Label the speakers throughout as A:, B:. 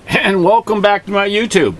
A: And welcome back to my YouTube.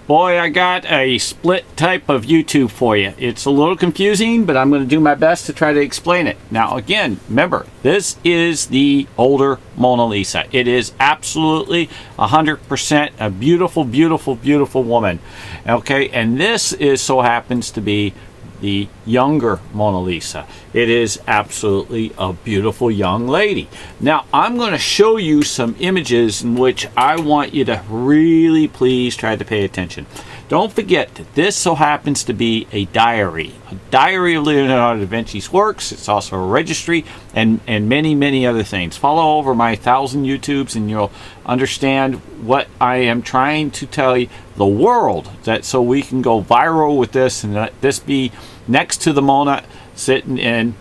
A: Boy, I got a split type of YouTube for you. It's a little confusing, but I'm going to do my best to try to explain it. Now again, remember, this is the older Mona Lisa. It is absolutely 100% a beautiful, beautiful, beautiful woman. Okay, and this so happens to be the younger Mona Lisa. It is absolutely a beautiful young lady. Now, I'm going to show you some images in which I want you to really please try to pay attention. Don't forget that this so happens to be a diary of Leonardo da Vinci's works. It's also a registry and many, many other things. Follow over my 1,000 YouTubes and you'll understand what I am trying to tell you, the world, that so we can go viral with this and let this be next to the Mona sitting in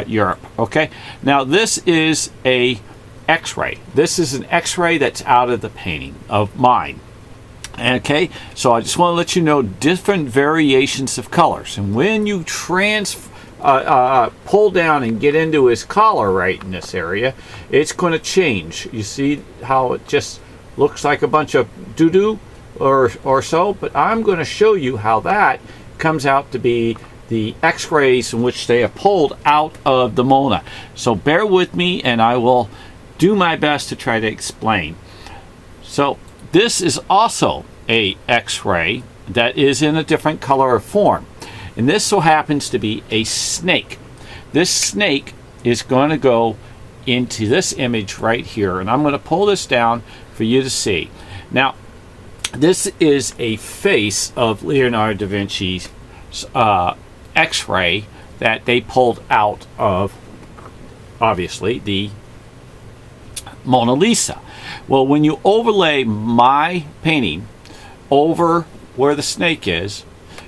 A: Europe. Okay, now this is a X-ray. This is an X-ray that's out of the painting of mine. Okay, so I just want to let you know different variations of colors, and when you pull down and get into his collar right in this area, it's going to change. You see how it just looks like a bunch of doo-doo or so, but I'm going to show you how that comes out to be the X-rays in which they have pulled out of the Mona. So bear with me and I will do my best to try to explain. So this is also a X-ray that is in a different color or form, and this so happens to be a snake. This snake is going to go into this image right here, and I'm going to pull this down for you to see. Now this is a face of Leonardo da Vinci's X-ray that they pulled out of, obviously, the Mona Lisa. Well, when you overlay my painting over where the snake is,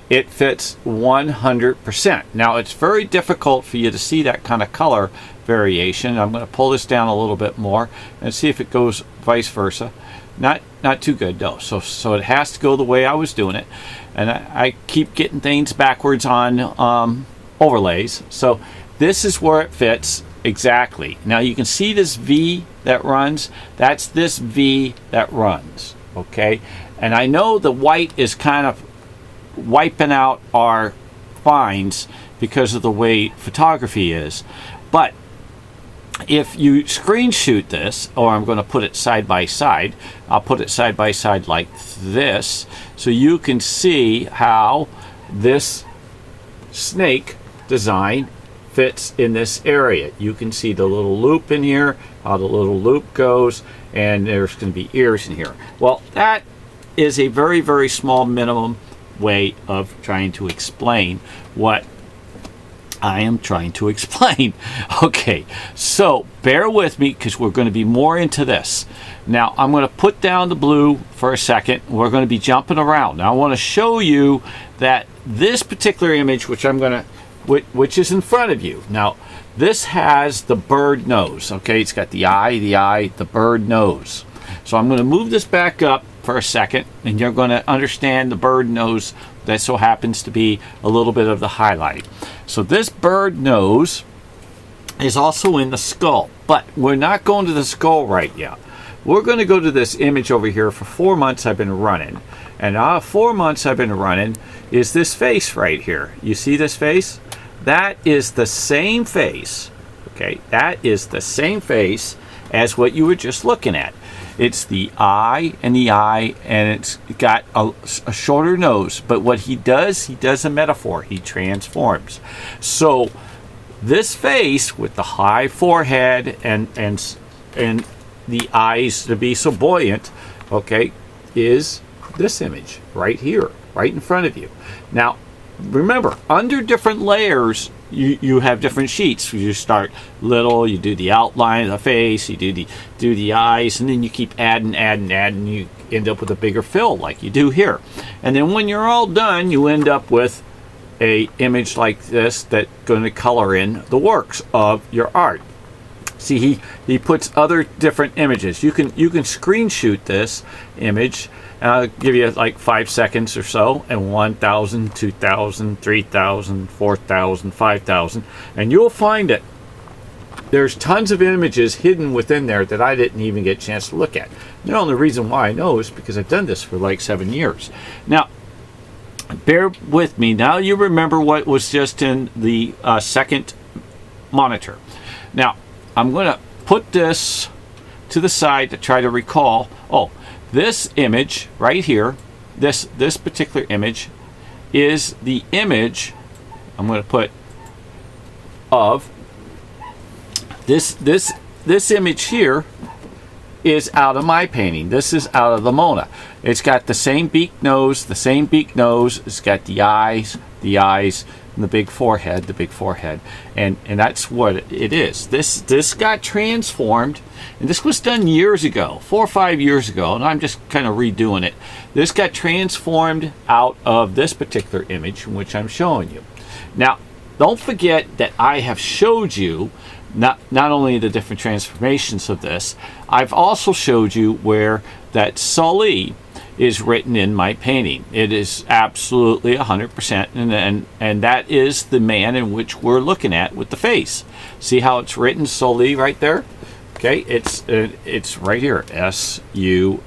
A: it fits 100%. Now, it's very difficult for you to see that kind of color variation. I'm going to pull this down a little bit more and see if it goes vice versa. Not too good though. So it has to go the way I was doing it, and I keep getting things backwards on overlays. So this is where it fits exactly. Now you can see this V that runs. That's this V that runs. Okay, and I know the white is kind of wiping out our finds because of the way photography is, but if you screen shoot this, or I'm going to put it side by side, I'll put it side by side like this, so you can see how this snake design fits in this area. You can see the little loop in here, how the little loop goes, and there's going to be ears in here. Well, that is a very, very small minimum way of trying to explain what I am trying to explain. Okay, so bear with me because we're going to be more into this. Now I'm going to put down the blue for a second. We're going to be jumping around. Now I want to show you that this particular image, which is in front of you. Now this has the bird nose. Okay, it's got the eye, the bird nose. So I'm going to move this back up for a second, and you're going to understand the bird nose. That so happens to be a little bit of the highlight. So this bird nose is also in the skull, but we're not going to the skull right yet. We're going to go to this image over here. For 4 months I've been running, and 4 months I've been running is this face right here. You see this face? That is the same face. Okay, that is the same face as what you were just looking at. It's the eye, and it's got a shorter nose. But what he does a metaphor. He transforms. So this face with the high forehead and the eyes to be so buoyant, okay, is this image right here, right in front of you. Now, remember, under different layers, you have different sheets. You start little, you do the outline of the face, you do the eyes, and then you keep adding, you end up with a bigger fill like you do here. And then when you're all done, you end up with a image like this that's going to color in the works of your art. See, he puts other different images. You can screen shoot this image. I'll give you like 5 seconds or so, and 1,000, 2,000, 3,000, 4,000, 5,000, and you'll find it there's tons of images hidden within there that I didn't even get a chance to look at. The only reason why I know is because I've done this for like 7 years. Now, bear with me. Now you remember what was just in the second monitor. Now, I'm going to put this to the side to try to recall. Oh, this image right here, this particular image is the image I'm going to put of this image here is out of my painting. This is out of the Mona. It's got the same beak nose, It's got the eyes, and the big forehead, and that's what it is. This got transformed, and this was done years ago, 4 or 5 years ago, and I'm just kind of redoing it. This got transformed out of this particular image, which I'm showing you. Now, don't forget that I have showed you not only the different transformations of this, I've also showed you where that Sully is written in my painting. It is absolutely 100%, and that is the man in which we're looking at with the face. See how it's written, Sully, right there? Okay, it's right here, S-U-L-A-I,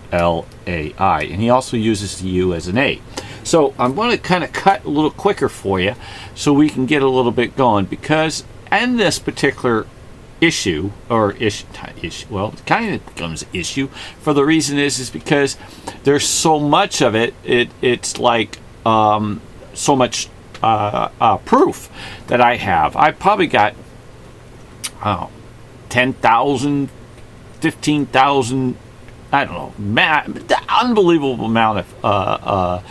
A: and he also uses the U as an A. So I'm going to kind of cut a little quicker for you so we can get a little bit going, because in this particular issue, or issue, well, it kind of becomes an issue, for the reason is because there's so much of it, it's like so much proof that I have. I've probably got 10,000, 15,000, I don't know, unbelievable amount of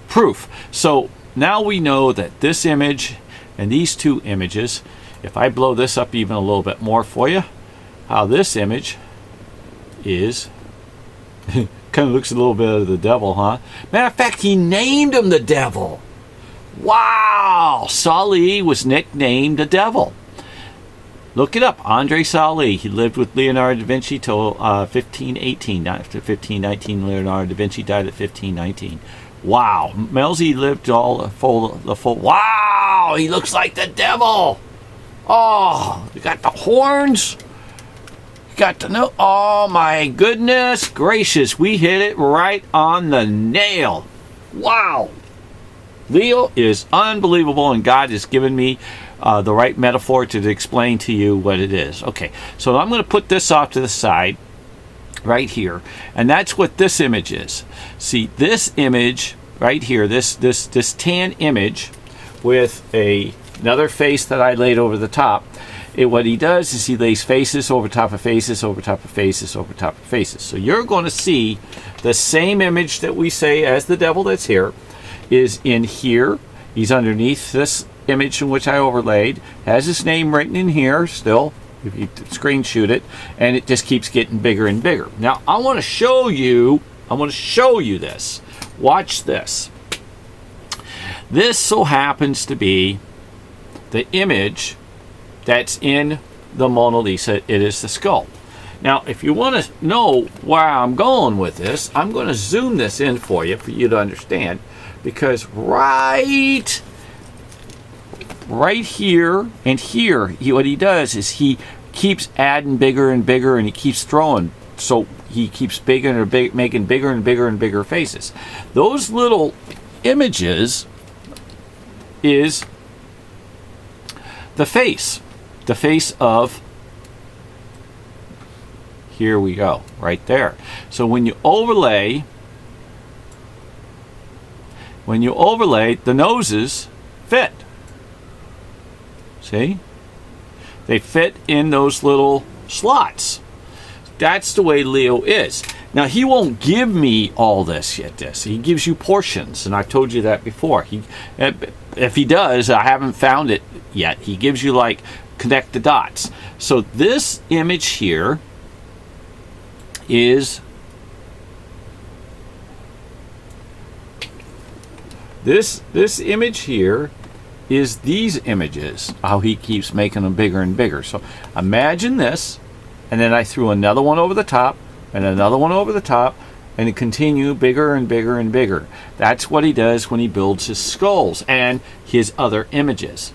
A: proof. So now we know that this image and these two images, if I blow this up even a little bit more for you, how this image is kind of looks a little bit of the devil, huh? Matter of fact, he named him the devil. Wow! Sully was nicknamed the devil. Look it up, Andre Sully. He lived with Leonardo da Vinci till 1518. Not after 1519. Leonardo da Vinci died at 1519. Wow, Melzi lived all the full. Wow, he looks like the devil. Oh, you got the horns. You got the no. Oh my goodness gracious, we hit it right on the nail. Wow, Leo is unbelievable, and God has given me the right metaphor to explain to you what it is. Okay, so I'm going to put this off to the side right here, and that's what this image is. See, this image right here, this tan image with another face that I laid over the top. What he does is he lays faces over top of faces over top of faces over top of faces. So you're going to see the same image that we say as the devil that's here is in here. He's underneath this image in which I overlaid, has his name written in here still, if you screen shoot it, and it just keeps getting bigger and bigger. Now I want to show you this. Watch this. This so happens to be the image that's in the Mona Lisa. It is the skull. Now if you want to know where I'm going with this, I'm going to zoom this in for you to understand, because right here and here, what he does is he keeps adding bigger and bigger, and he keeps throwing, so he keeps making bigger and bigger and bigger faces. Those little images is the face of, here we go, right there. So when you overlay, the noses fit. See? They fit in those little slots. That's the way Leo is. Now, he won't give me all this yet. He gives you portions, and I've told you that before. If he does, I haven't found it yet. He gives you, like, connect the dots. So this image here is this image here is these images, how he keeps making them bigger and bigger. So imagine this, and then I threw another one over the top, and another one over the top, and it continue bigger and bigger and bigger. That's what he does when he builds his skulls and his other images.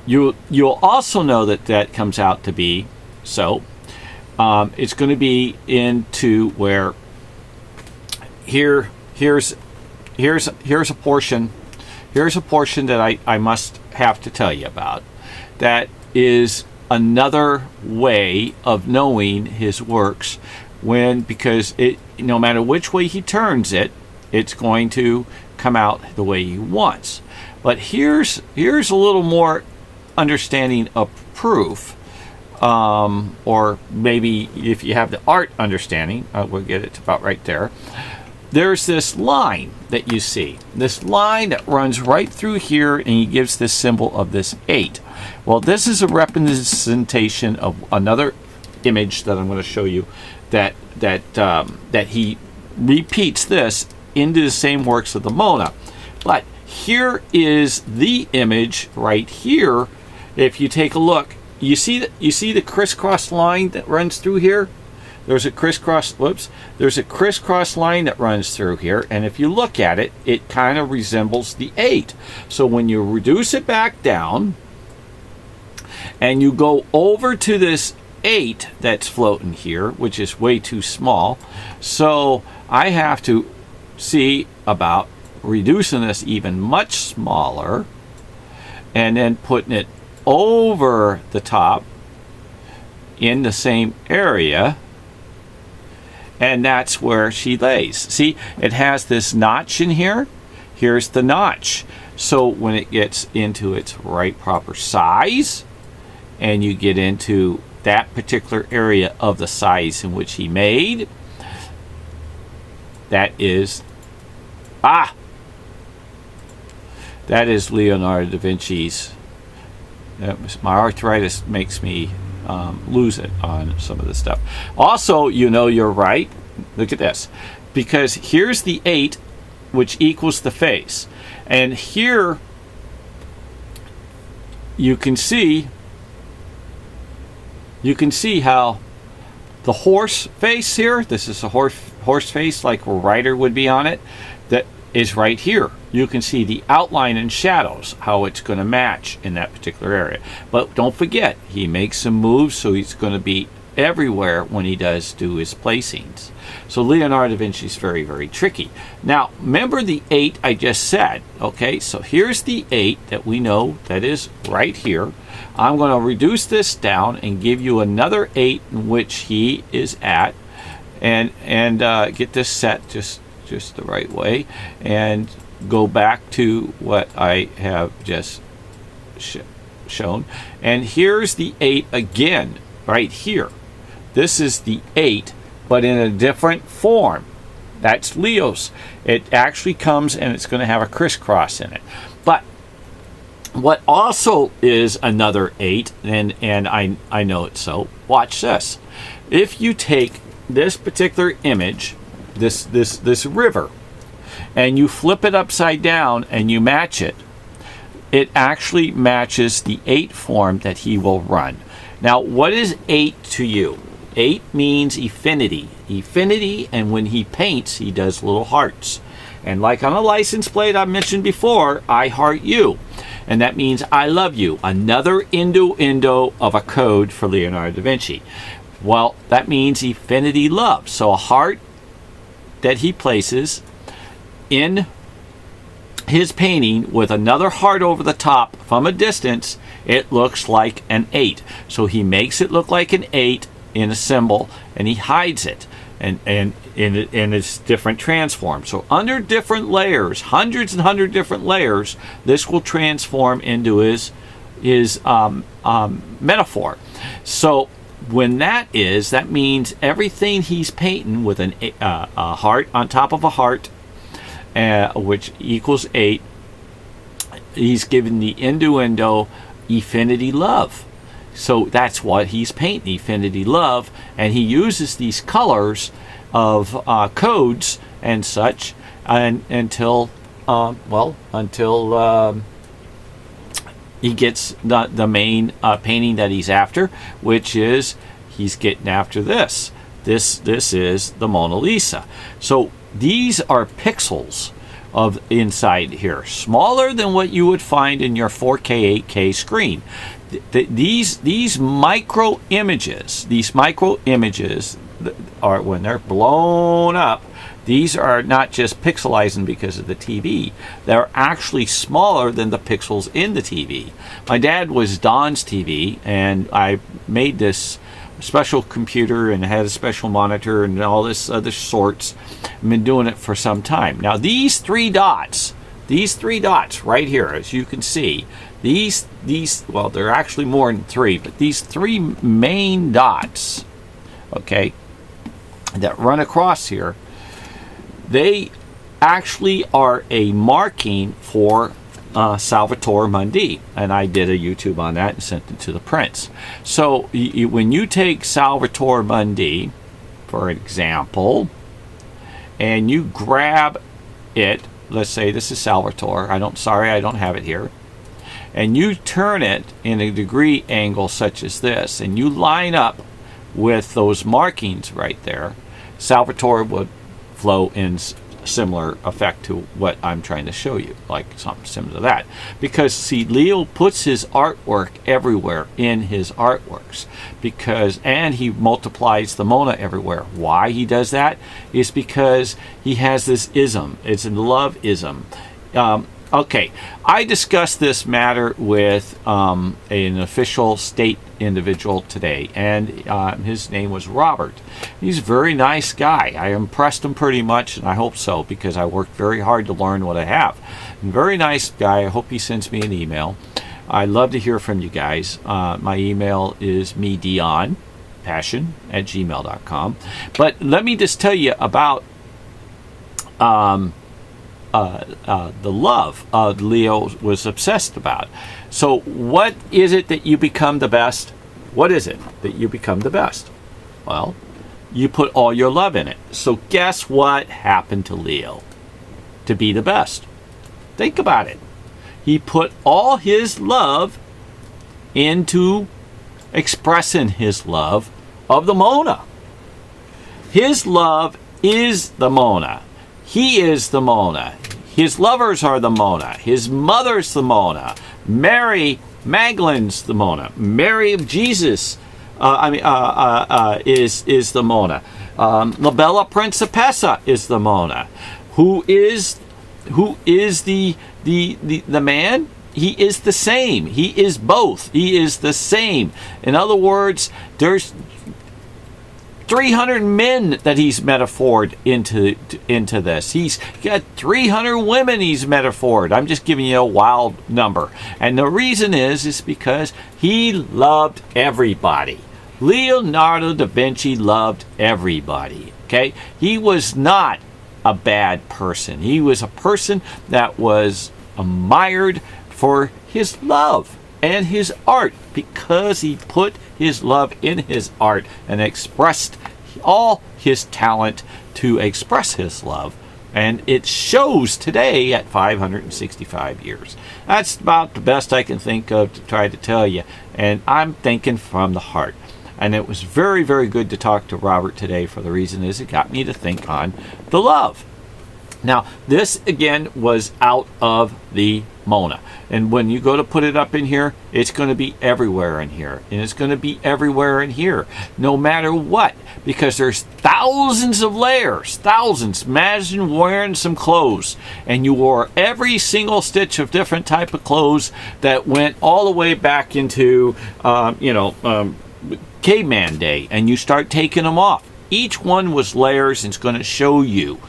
A: you'll also know that that comes out to be so. It's going to be into where here's a portion that I must have to tell you about. That is another way of knowing his works, because it, no matter which way he turns it, it's going to come out the way he wants. But here's a little more understanding of proof, or maybe if you have the art understanding, we'll get it about right there. There's this line that you see, this line that runs right through here, and he gives this symbol of this 8. Well, this is a representation of another image that I'm going to show you, that he repeats this into the same works of the Mona. But here is the image right here. If you take a look, you see the crisscross line that runs through here. There's a crisscross line that runs through here, and if you look at it, it kind of resembles the 8. So when you reduce it back down and you go over to this 8 that's floating here, which is way too small, so I have to see about reducing this even much smaller and then putting it over the top in the same area. And that's where she lays. See, it has this notch in here. Here's the notch. So when it gets into its right proper size, and you get into that particular area of the size in which he made, that is Leonardo da Vinci's. My arthritis makes me lose it on some of this stuff. Also, you're right. Look at this, because here's the 8, which equals the face, and here you can see how the horse face here. This is a horse face, like a rider would be on it. That is right here. You can see the outline and shadows, how it's going to match in that particular area. But don't forget, he makes some moves, so he's going to be everywhere when he does do his placings. So Leonardo da Vinci is very, very tricky. Now, remember the 8 I just said. Okay, so here's the 8 that we know that is right here. I'm going to reduce this down and give you another 8 in which he is at, and get this set just the right way, and go back to what I have just shown. And here's the 8 again, right here. This is the 8, but in a different form. That's Leo's. It actually comes, and it's going to have a crisscross in it. But what also is another 8, and I know it so, watch this. If you take this particular image, this river, and you flip it upside down and you match it, it actually matches the 8 form that he will run. Now, what is 8 to you? 8 means infinity. Infinity, and when he paints, he does little hearts. And like on a license plate I mentioned before, I heart you. And that means I love you. Another innuendo of a code for Leonardo da Vinci. Well, that means infinity love. So a heart that he places in his painting with another heart over the top from a distance, it looks like an 8. So he makes it look like an 8 in a symbol, and he hides it and in its different transforms. So under different layers, hundreds and hundreds of different layers, this will transform into his metaphor. So when that means everything he's painting with a heart on top of a heart, which equals 8, he's given the innuendo infinity love. So that's what he's painting, infinity love, and he uses these colors of codes and such, until he gets the main painting that he's after, which is he's getting after this. This is the Mona Lisa. So these are pixels of inside here, smaller than what you would find in your 4K 8K screen. These micro images are, when they're blown up, these are not just pixelizing because of the TV. They're actually smaller than the pixels in the TV. My dad was Don's TV, and I made this special computer and had a special monitor and all this other sorts. I've been doing it for some time. Now these three dots right here, as you can see, these well, they're actually more than three, but these three main dots, okay, that run across here, they actually are a marking for Salvator Mundi, and I did a YouTube on that and sent it to the prince. So when you take Salvator Mundi, for example, and you grab it, let's say this is Salvator, I don't have it here, and you turn it in a degree angle such as this, and you line up with those markings right there, Salvator would flow in similar effect to what I'm trying to show you, like something similar to that. Because see, Leo puts his artwork everywhere in his artworks, and he multiplies the Mona everywhere. Why he does that is because he has this ism. It's a love ism. Okay, I discussed this matter with an official state individual today, and his name was Robert. He's a very nice guy. I impressed him pretty much, and I hope so, because I worked very hard to learn what I have. Very nice guy. I hope he sends me an email. I'd love to hear from you guys. My email is medionpassion@gmail.com. But let me just tell you about the love Leo was obsessed about. So what is it that you become the best? What is it that you become the best? Well, you put all your love in it. So guess what happened to Leo to be the best? Think about it. He put all his love into expressing his love of the Mona. His love is the Mona. He is the Mona. His lovers are the Mona. His mother's the Mona. Mary Magdalene's the Mona. Mary of Jesus is the Mona. La Bella Principessa is the Mona. Who is the man? He is the same. He is both. He is the same. In other words, there's 300 men that he's metaphored into this. He's got 300 women he's metaphored. I'm just giving you a wild number. And the reason is because he loved everybody. Leonardo da Vinci loved everybody. Okay? He was not a bad person. He was a person that was admired for his love and his art, because he put his love in his art and expressed all his talent to express his love. And it shows today at 565 years. That's about the best I can think of to try to tell you. And I'm thinking from the heart. And it was very, very good to talk to Robert today, for the reason is it got me to think on the love. Now, this again was out of the Mona. And when you go to put it up in here, it's going to be everywhere in here. And it's going to be everywhere in here, no matter what. Because there's thousands of layers. Thousands. Imagine wearing some clothes, and you wore every single stitch of different type of clothes that went all the way back into, caveman day. And you start taking them off. Each one was layers, and it's going to show you.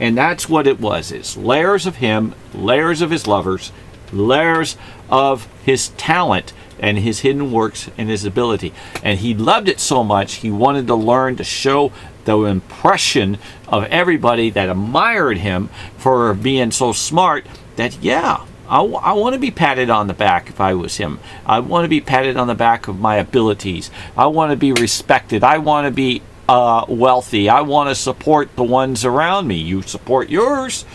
A: And that's what it was. It's layers of him, layers of his lovers, layers of his talent and his hidden works and his ability. And he loved it so much, he wanted to learn to show the impression of everybody that admired him for being so smart that, yeah, I want to be patted on the back if I was him. I want to be patted on the back of my abilities. I want to be respected. I want to be wealthy. I want to support the ones around me. You support yours.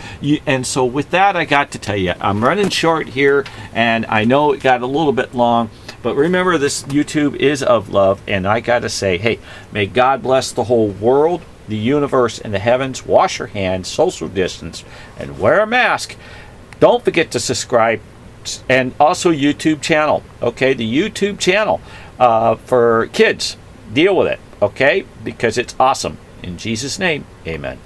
A: And so with that, I got to tell you, I'm running short here, and I know it got a little bit long, but remember, this YouTube is of love, and I got to say, hey, may God bless the whole world, the universe and the heavens. Wash your hands, social distance, and wear a mask. Don't forget to subscribe, and also YouTube channel. Okay, the YouTube channel for kids. Deal with it, okay? Because it's awesome. In Jesus' name, amen.